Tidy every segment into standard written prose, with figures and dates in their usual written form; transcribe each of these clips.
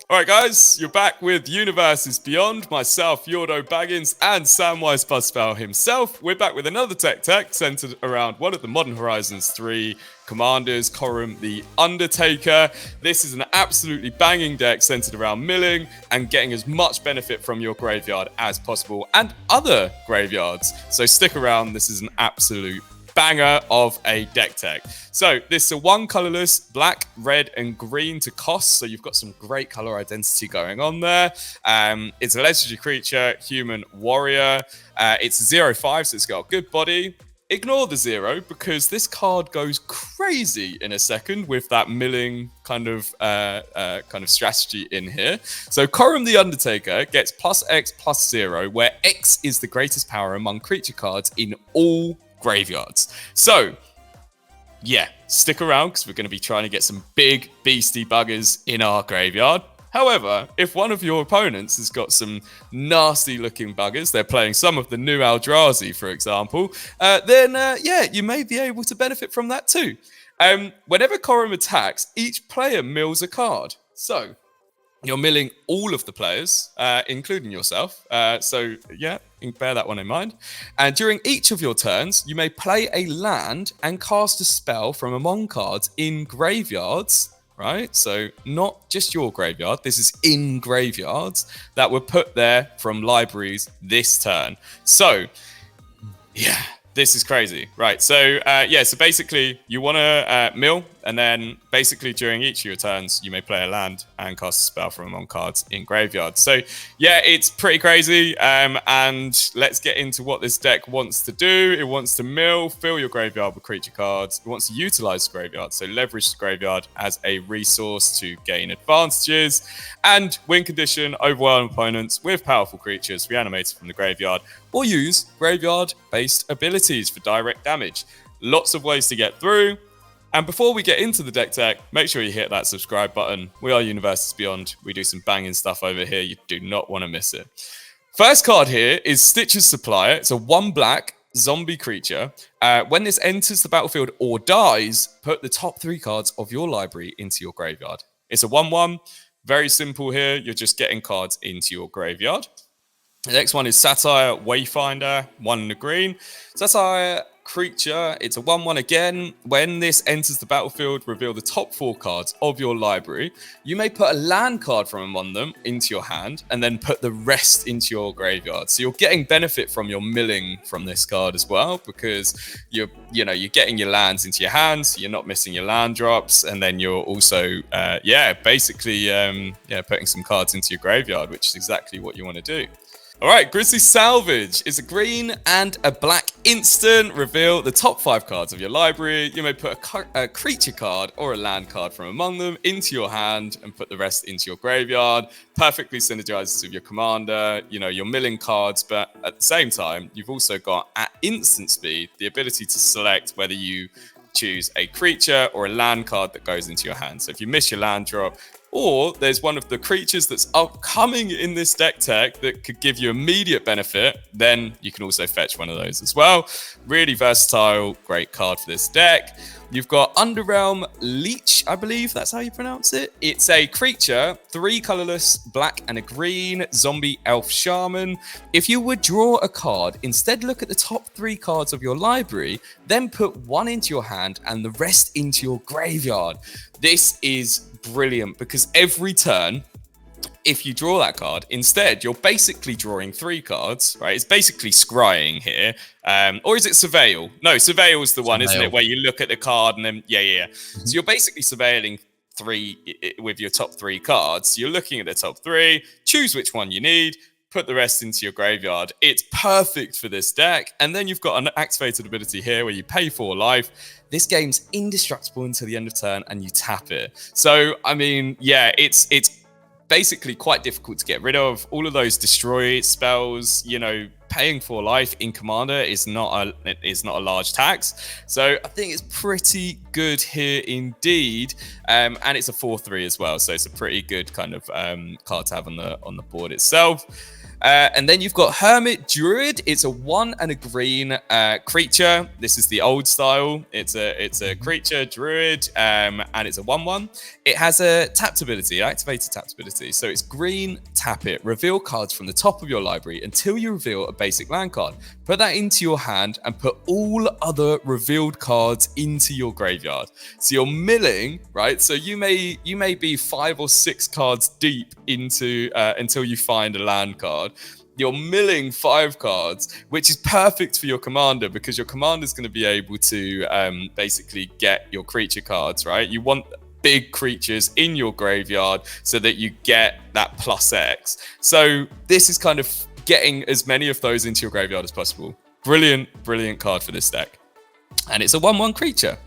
All right, guys, you're back with Universes Beyond. Myself, Yordo Baggins, and Samwise Buzzspell himself. We're back with another tech centered around one of the Modern Horizons 3 commanders, CORAM the Undertaker. This is an absolutely banging deck centered around milling and getting as much benefit from your graveyard as possible and other graveyards. So stick around. This is an absolute banger of a deck tech. So this is a one colorless, black, red, and green to cost. So you've got some great color identity going on there. It's a legendary creature, human warrior. It's a 0/5, so it's got a good body. Ignore the 0 because this card goes crazy in a second with that milling kind of strategy in here. So CORAM the Undertaker gets +X/+0, where X is the greatest power among creature cards in all graveyards. So yeah, stick around because we're going to be trying to get some big beastie buggers in our graveyard. However, if one of your opponents has got some nasty looking buggers, they're playing some of the new Eldrazi, for example, then you may be able to benefit from that too. Whenever CORAM attacks, each player mills a card. So you're milling all of the players, including yourself. So yeah, you can bear that one in mind. And during each of your turns, you may play a land and cast a spell from among cards in graveyards, right? So not just your graveyard. This is in graveyards that were put there from libraries this turn. So yeah, this is crazy, right? So so basically you want to mill, and then basically during each of your turns, you may play a land and cast a spell from among cards in graveyard. So yeah, it's pretty crazy. And let's get into what this deck wants to do. It wants to mill, fill your graveyard with creature cards. It wants to utilize the graveyard, so leverage the graveyard as a resource to gain advantages, and win condition, overwhelm opponents with powerful creatures reanimated from the graveyard, or use graveyard-based abilities for direct damage. Lots of ways to get through. And before we get into the deck tech, make sure you hit that subscribe button. We are Universes Beyond. We do some banging stuff over here. You do not want to miss it. First card here is Stitcher's Supplier. It's a 1 black zombie creature. When this enters the battlefield or dies, put the top 3 cards of your library into your graveyard. It's a 1/1. Very simple here. You're just getting cards into your graveyard. The next one is Satire Wayfinder, 1 in the green. Satire creature, it's a 1/1 again. When this enters the battlefield, reveal the top 4 cards of your library. You may put a land card from among them into your hand and then put the rest into your graveyard. So you're getting benefit from your milling from this card as well, because you're getting your lands into your hands, so you're not missing your land drops, and then you're also putting some cards into your graveyard, which is exactly what you want to do. All right, Grizzly Salvage is a green and a black instant. Reveal the top 5 cards of your library. You may put a creature card or a land card from among them into your hand and put the rest into your graveyard. Perfectly synergizes with your commander. You're milling cards, but at the same time, you've also got at instant speed the ability to select whether you choose a creature or a land card that goes into your hand. So if you miss your land drop, or there's one of the creatures that's upcoming in this deck tech that could give you immediate benefit, then you can also fetch one of those as well. Really versatile, great card for this deck. You've got Underrealm Leech, I believe that's how you pronounce it. It's a creature, 3 colorless, black and a green, zombie elf shaman. If you would draw a card, instead look at the top 3 cards of your library, then put 1 into your hand and the rest into your graveyard. This is brilliant because every turn, if you draw that card, instead you're basically drawing 3 cards, right? It's basically scrying here. Or is it Surveil? No, Surveil is the one, isn't it? Where you look at the card and then, So you're basically surveilling 3 with your top 3 cards. You're looking at the top 3, choose which one you need, put the rest into your graveyard. It's perfect for this deck. And then you've got an activated ability here where you pay 4 life. This game's indestructible until the end of turn and you tap it. So, I mean, yeah, it's basically quite difficult to get rid of. All of those destroy spells, paying 4 life in Commander is not a large tax. So I think it's pretty good here indeed. And it's a 4/3 as well. So it's a pretty good kind of card to have on the board itself. And then you've got Hermit Druid. It's a 1 and a green creature. This is the old style. It's a creature druid, and it's a 1/1. It has a tapped ability, activated tapped ability. So it's green, tap it, reveal cards from the top of your library until you reveal a basic land card. Put that into your hand and put all other revealed cards into your graveyard. So you're milling, right? So you may be 5 or 6 cards deep into until you find a land card. You're milling 5 cards, which is perfect for your commander because your commander is going to be able to basically get your creature cards, right? You want big creatures in your graveyard so that you get that +X. So this is kind of getting as many of those into your graveyard as possible. Brilliant card for this deck. And it's a 1/1 creature.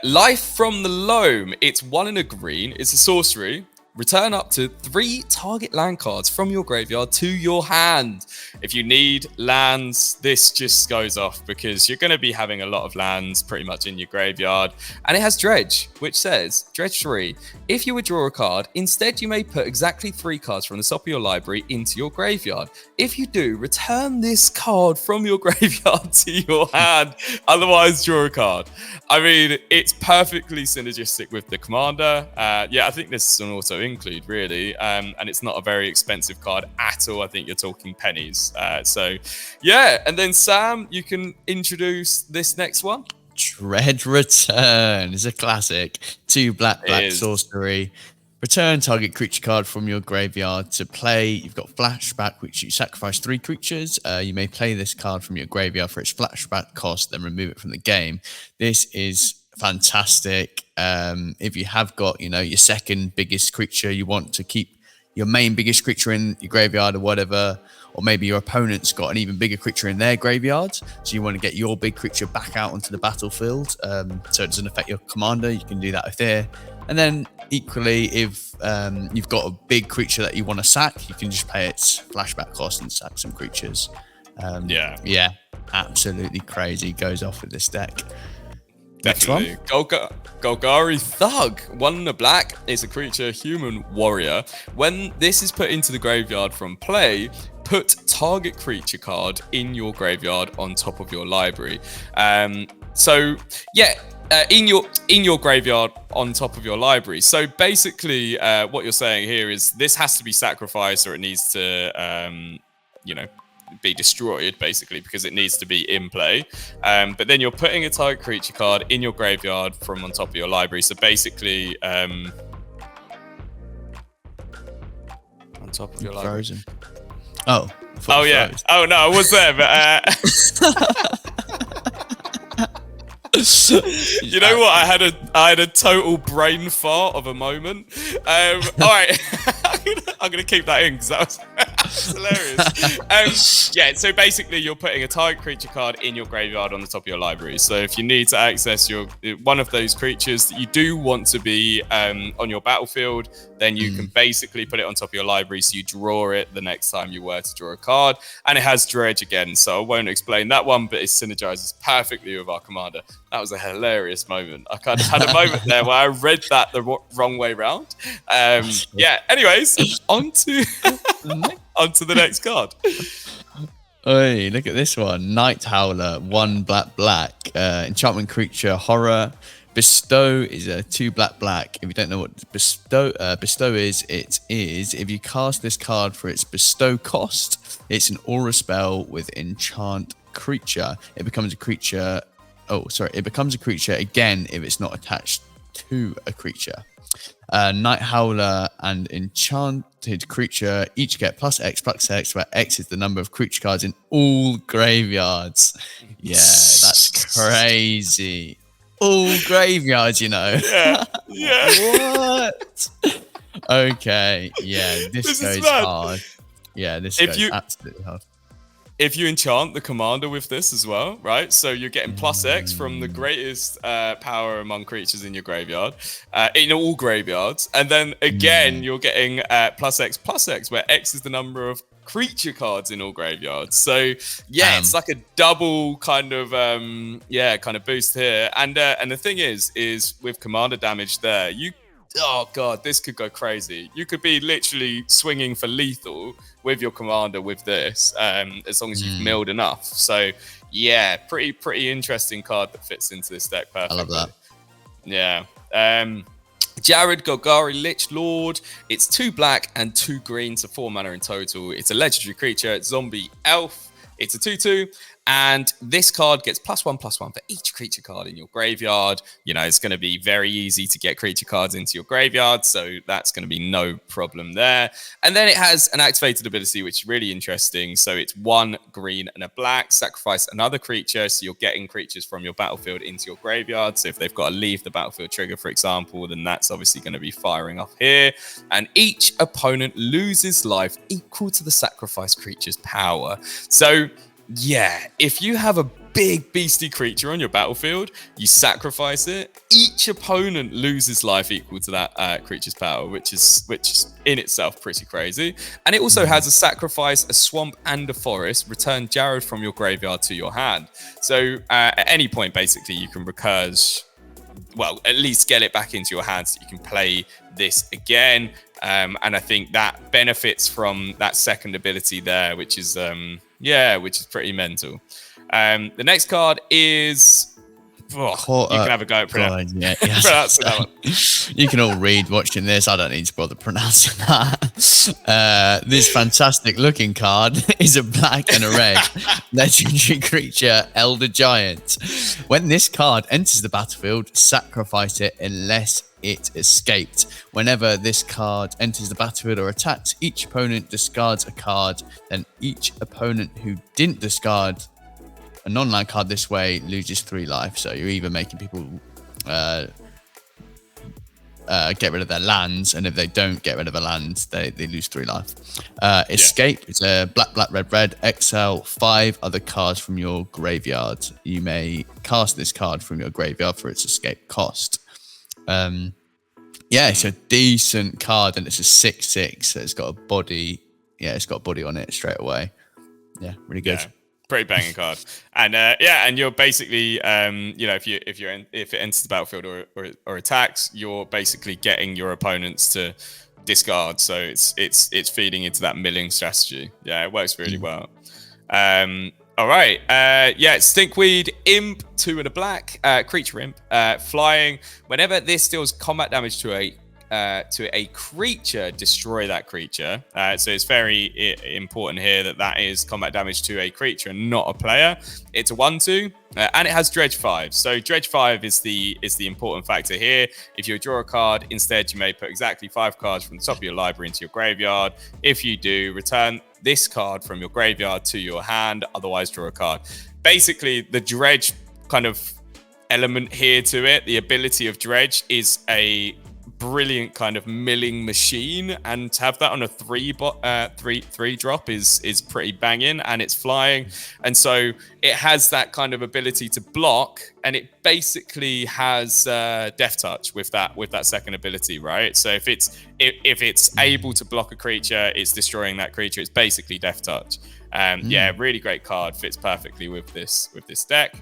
Life from the Loam. It's 1 and a green. It's a sorcery. Return up to 3 target land cards from your graveyard to your hand. If you need lands, this just goes off because you're going to be having a lot of lands pretty much in your graveyard. And it has Dredge, which says, Dredge 3, if you would draw a card, instead you may put exactly 3 cards from the top of your library into your graveyard. If you do, return this card from your graveyard to your hand, otherwise draw a card. I mean, it's perfectly synergistic with the commander. Yeah, I think this is an auto include really, and it's not a very expensive card at all. I think you're talking pennies. So yeah, and then Sam, you can introduce this next one. Dread Return is a classic. 2 black sorcery. Return target creature card from your graveyard to play. You've got flashback, which you sacrifice 3 creatures. You may play this card from your graveyard for its flashback cost, then remove it from the game. This is fantastic. If you have got, your second biggest creature, you want to keep your main biggest creature in your graveyard or whatever, or maybe your opponent's got an even bigger creature in their graveyard, so you want to get your big creature back out onto the battlefield, so it doesn't affect your commander. You can do that with there. And then equally, if you've got a big creature that you want to sack, you can just pay its flashback cost and sack some creatures. Yeah, absolutely crazy. Goes off with this deck. Definitely. Next one. Golgari Thug. 1 and a black. It's a creature, human warrior. When this is put into the graveyard from play, put target creature card in your graveyard on top of your library. So yeah, in your graveyard on top of your library. So basically, what you're saying here is this has to be sacrificed, or it needs to, be destroyed, basically, because it needs to be in play. But then you're putting a target creature card in your graveyard from on top of your library. So basically, on top of your library. Frozen. Oh yeah. Frozen. Oh no, I was there, but you know what? I had a total brain fart of a moment. All right, I'm gonna keep that in because that was hilarious. Yeah, so basically, you're putting a target creature card in your graveyard on the top of your library. So if you need to access one of those creatures that you do want to be on your battlefield, then you can basically put it on top of your library, so you draw it the next time you were to draw a card. And it has Dredge again, so I won't explain that one, but it synergizes perfectly with our commander. That was a hilarious moment. I kind of had a moment there where I read that the wrong way round. Yeah, anyways, on to the next card. Hey, look at this one. Night Howler, 1 black. Enchantment creature, horror. Bestow is a 2 black. If you don't know what bestow is, it is if you cast this card for its bestow cost, it's an aura spell with enchant creature. It becomes a creature. It becomes a creature again if it's not attached to a creature. Night Howler and enchanted creature each get +X, where X is the number of creature cards in all graveyards. Yeah, that's crazy. All graveyards, Yeah. What? Okay. Yeah, this goes hard. Yeah, this goes absolutely hard. If you enchant the commander with this as well, right? So you're getting +X from the greatest power among creatures in your graveyard, in all graveyards. And then again, you're getting +X, where X is the number of creature cards in all graveyards. So yeah, it's like a double kind of boost here. And the thing is with commander damage there, oh god, this could go crazy. You could be literally swinging for lethal with your commander with this, as long as you've milled enough. So yeah, pretty interesting card that fits into this deck perfectly. I love that. Yeah. Jared Golgari Lich Lord. It's 2 black and 2 green, so 4 mana in total. It's a legendary creature, zombie elf. It's a 2/2, and this card gets +1/+1 for each creature card in your graveyard. You know, it's going to be very easy to get creature cards into your graveyard, so that's going to be no problem there. And then it has an activated ability, which is really interesting. So it's 1 green and a black. Sacrifice another creature, so you're getting creatures from your battlefield into your graveyard. So if they've got to leave the battlefield trigger, for example, then that's obviously going to be firing off here. And each opponent loses life equal to the sacrifice creature's power. So yeah, if you have a big beastie creature on your battlefield, you sacrifice it, each opponent loses life equal to that creature's power, which is in itself pretty crazy. And it also has a sacrifice, a swamp, and a forest. Return Jared from your graveyard to your hand. So at any point, basically, you can recurse, well, at least get it back into your hand so you can play this again. And I think that benefits from that second ability there, which is pretty mental. The next card is... you can have a go at pronouncing that one. You can all read watching this. I don't need to bother pronouncing that. This fantastic looking card is a black and a red legendary creature, Elder Giant. When this card enters the battlefield, sacrifice it unless it escaped. Whenever this card enters the battlefield or attacks, each opponent discards a card. Then each opponent who didn't discard a non-land card this way loses 3 life. So you're either making people get rid of their lands, and if they don't get rid of a land, they lose 3 life. Escape, it's a black, red. Exile 5 other cards from your graveyard. You may cast this card from your graveyard for its escape cost. It's a decent card, and it's a 6/6. So it's got a body. Yeah, it's got a body on it straight away. Yeah, really good. Yeah. Pretty banging card, and and you're basically, if it enters the battlefield or attacks, you're basically getting your opponents to discard. So it's feeding into that milling strategy. Yeah, it works really well. All right, Stinkweed Imp, 2 and a black, creature imp, flying. Whenever this deals combat damage to a creature, destroy that creature. So it's very important here that is combat damage to a creature and not a player. It's a 1/2, and it has Dredge 5. So Dredge 5 is the important factor here. If you draw a card, instead you may put exactly 5 cards from the top of your library into your graveyard. If you do, return this card from your graveyard to your hand, otherwise draw a card. Basically, the Dredge kind of element here to it, the ability of Dredge, is a brilliant kind of milling machine, and to have that on a 3 drop is pretty banging, and it's flying, and so it has that kind of ability to block, and it basically has Death Touch with that second ability, right? So if it's able to block a creature, it's destroying that creature. It's basically Death Touch. Really great card, fits perfectly with this deck.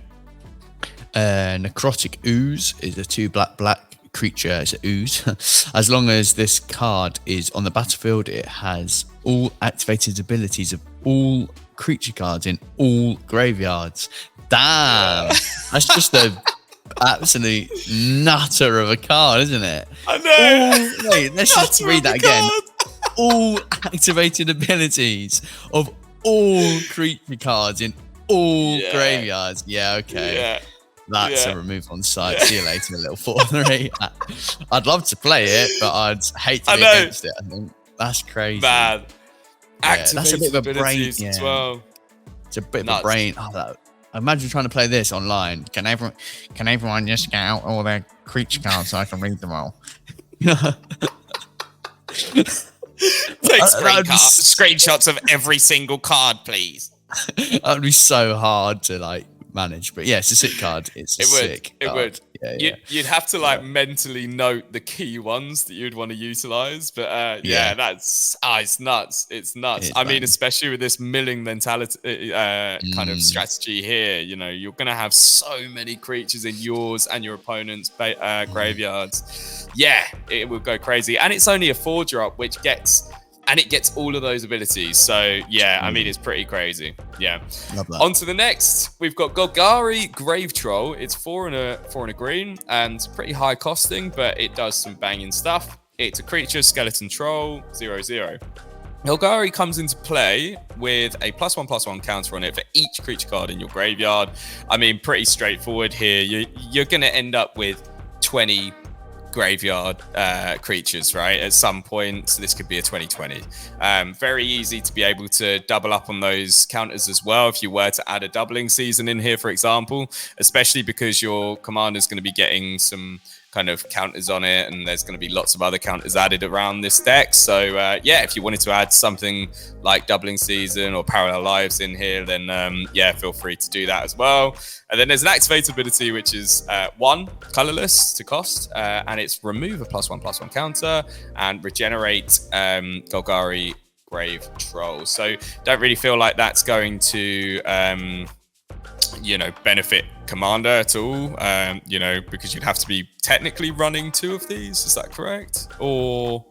Necrotic Ooze is a 2 black creature. It's an ooze. As long as this card is on the battlefield, it has all activated abilities of all creature cards in all graveyards. Damn, that's just a absolute nutter of a card, isn't it? I know. Wait, let's just read that again. All activated abilities of all creature cards in all graveyards. Yeah, okay. Yeah. That's a remove on site. See you later, little 4/3. I'd love to play it, but I'd hate to be against it. I think that's crazy. Man, that's a bit of a brain as well. It's a bit of a brain. Imagine trying to play this online. Can everyone just get out all their creature cards so I can read them all? Take screenshots of every single card, please. That would be so hard to manage, but yeah, it's a sick card. It's a sick card. It would. You'd have to like mentally note the key ones that you'd want to utilize, but that's it's nuts. It's nuts. I mean, especially with this milling mentality kind of strategy here, you know, you're gonna have so many creatures in yours and your opponent's graveyards. Yeah, it will go crazy, and it's only a 4-drop, which gets all of those abilities. So yeah, I mean, it's pretty crazy. Yeah. Love that. On to the next, we've got Golgari Grave Troll. It's 4 and a green, and pretty high costing, but it does some banging stuff. It's a creature, skeleton troll, 0/0. Golgari comes into play with a +1/+1 counter on it for each creature card in your graveyard. I mean, pretty straightforward here. You're going to end up with 20 graveyard creatures, right, at some point. So this could be a 20/20. Very easy to be able to double up on those counters as well if you were to add a doubling season in here, for example, especially because your commander is going to be getting some kind of counters on it, and there's going to be lots of other counters added around this deck. So yeah, if you wanted to add something like doubling season or parallel lives in here, then yeah, feel free to do that as well. And then there's an activate ability, which is 1 colorless to cost, and it's remove a +1/+1 counter and regenerate Golgari Grave Troll. So don't really feel like that's going to you know, benefit commander at all, you know, because you'd have to be technically running 2 of these. Is that correct? Or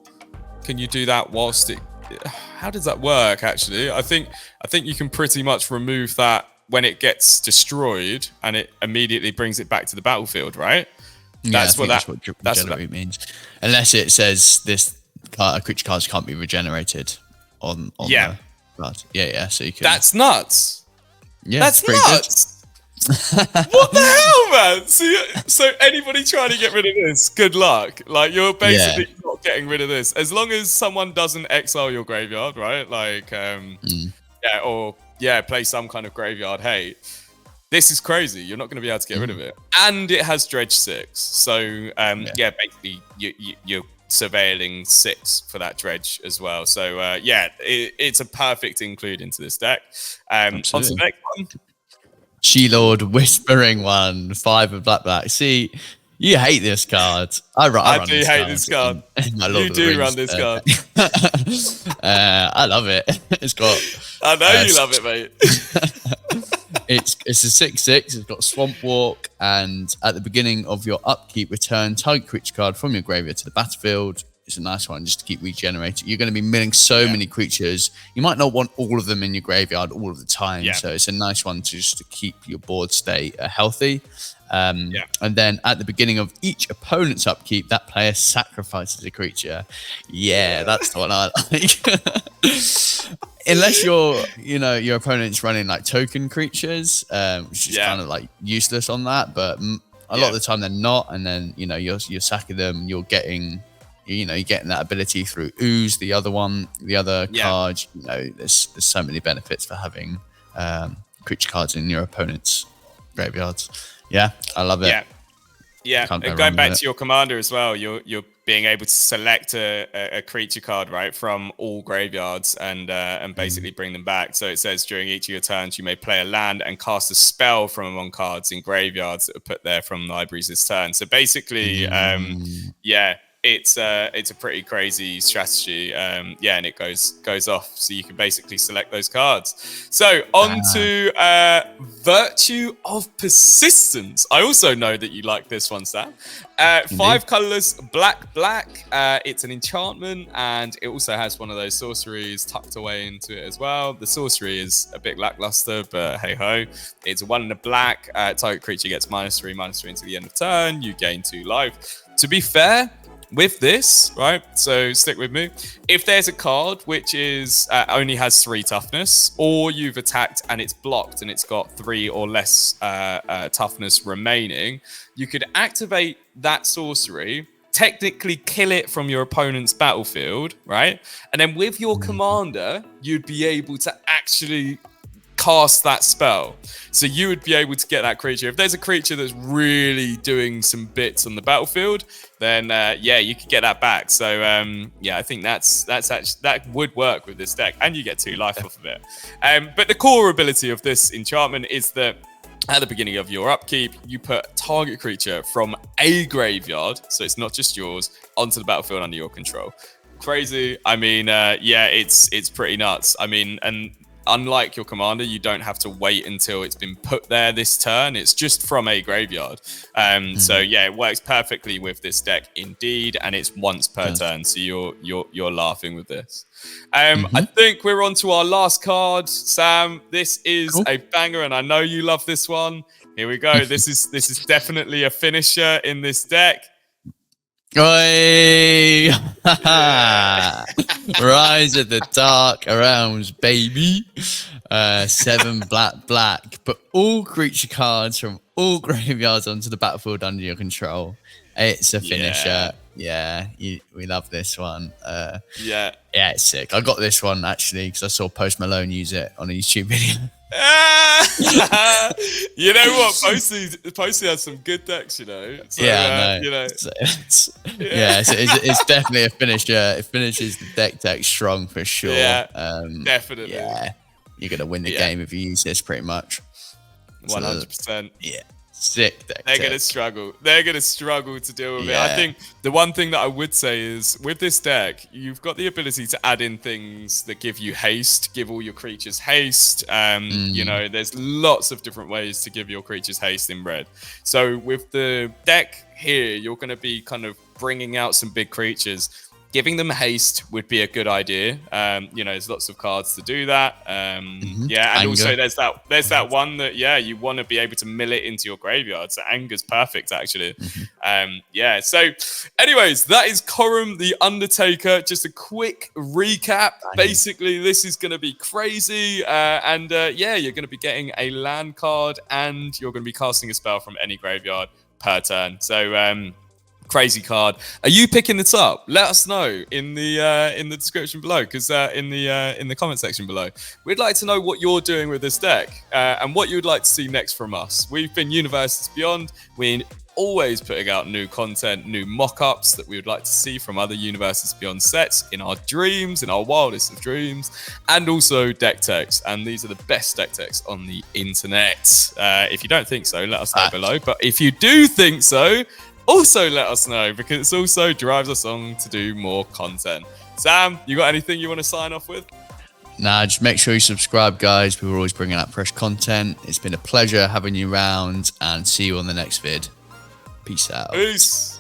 can you do that whilst it? How does that work? Actually, I think you can pretty much remove that when it gets destroyed, and it immediately brings it back to the battlefield, right? That's what regenerate means. Unless it says this creature cards can't be regenerated on the card. Yeah. So you can. That's nuts. Yeah, that's nuts. What the hell, man? So anybody trying to get rid of this, good luck. Like, you're basically not getting rid of this as long as someone doesn't exile your graveyard, right? Like, play some kind of graveyard hate. This is crazy. You're not going to be able to get rid of it, and it has dredge 6. So basically you're surveilling 6 for that dredge as well. So it's a perfect include into this deck. On to the next one. She-Lord Whispering One, 5 of black. See, you hate this card. I do hate this card. You do run this card. I love it. It's got. I know you love it, mate. It's a 6/6. It's got Swamp Walk, and at the beginning of your upkeep, return target creature card from your graveyard to the battlefield. It's a nice one just to keep regenerating. You're going to be milling so many creatures. You might not want all of them in your graveyard all of the time. So it's a nice one to keep your board state healthy. And then at the beginning of each opponent's upkeep, that player sacrifices a creature. That's the one I like. Unless your opponent's running like token creatures, which is kind of like useless on that. But a lot of the time they're not, and then you're sacking them. You're getting that ability through Ooze, the other card. There's so many benefits for having creature cards in your opponent's graveyards. Yeah, I love it. And going back to your commander as well, you're being able to select a creature card, right, from all graveyards and basically bring them back. So it says during each of your turns, you may play a land and cast a spell from among cards in graveyards that are put there from libraries this turn. So basically, it's a pretty crazy strategy, and it goes off, so you can basically select those cards. So on to Virtue of Persistence. I also know that you like this one, Sam. 5 colorless, black. It's an enchantment, and it also has one of those sorceries tucked away into it as well. The sorcery is a bit lackluster, but hey ho. It's a 1 and a black. Target creature gets -3/-3 until the end of turn. You gain 2 life. To be fair, with this, right, so stick with me. If there's a card which is only has 3 toughness, or you've attacked and it's blocked and it's got 3 or less toughness remaining, you could activate that sorcery, technically kill it from your opponent's battlefield, right? And then with your commander, you'd be able to actually cast that spell. So you would be able to get that creature. If there's a creature that's really doing some bits on the battlefield, then you could get that back. So I think that's actually, that would work with this deck, and you get 2 life off of it. But the core ability of this enchantment is that at the beginning of your upkeep, you put target creature from a graveyard, so it's not just yours, onto the battlefield under your control. Crazy. I mean, yeah, it's pretty nuts. I mean, and unlike your commander, you don't have to wait until it's been put there this turn. It's just from a graveyard. So yeah, it works perfectly with this deck indeed, and it's once per turn. So you're laughing with this. I think we're on to our last card, Sam. This is a banger, and I know you love this one. Here we go. This is definitely a finisher in this deck. Oi! Rise of the Dark Realms, baby. 7 black. Put all creature cards from all graveyards onto the battlefield under your control. It's a finisher. Yeah, we love this one. Yeah, it's sick. I got this one actually because I saw Post Malone use it on a YouTube video. You know what? Posty has some good decks, you know. So, you know. It's definitely a finisher. It finishes the deck strong for sure. Yeah, definitely. Yeah, you're gonna win the game if you use this, pretty much. 100%. Yeah. Sick deck. They're going to struggle. They're going to struggle to deal with it. I think the one thing that I would say is with this deck, you've got the ability to add in things that give you haste, give all your creatures haste. You know, there's lots of different ways to give your creatures haste in red. So with the deck here, you're going to be kind of bringing out some big creatures. Giving them haste would be a good idea. You know, there's lots of cards to do that. Yeah, and Anger. also there's that one that you want to be able to mill it into your graveyard. So Anger's perfect actually. Yeah. So, anyways, that is CORAM the Undertaker. Just a quick recap. Basically, this is going to be crazy, and yeah, you're going to be getting a land card, and you're going to be casting a spell from any graveyard per turn. So. Crazy card. Are you picking this up? Let us know in the description below, because in the comment section below, we'd like to know what you're doing with this deck and what you'd like to see next from us. We've been Universes Beyond. We're always putting out new content, new mock-ups that we would like to see from other Universes Beyond sets in our dreams, in our wildest of dreams, and also deck techs. And these are the best deck techs on the internet. If you don't think so, let us know below. But if you do think so, also let us know, because it also drives us on to do more content. Sam, you got anything you want to sign off with? Nah, just make sure you subscribe, guys. We're always bringing out fresh content. It's been a pleasure having you around, and see you on the next vid. Peace out. Peace.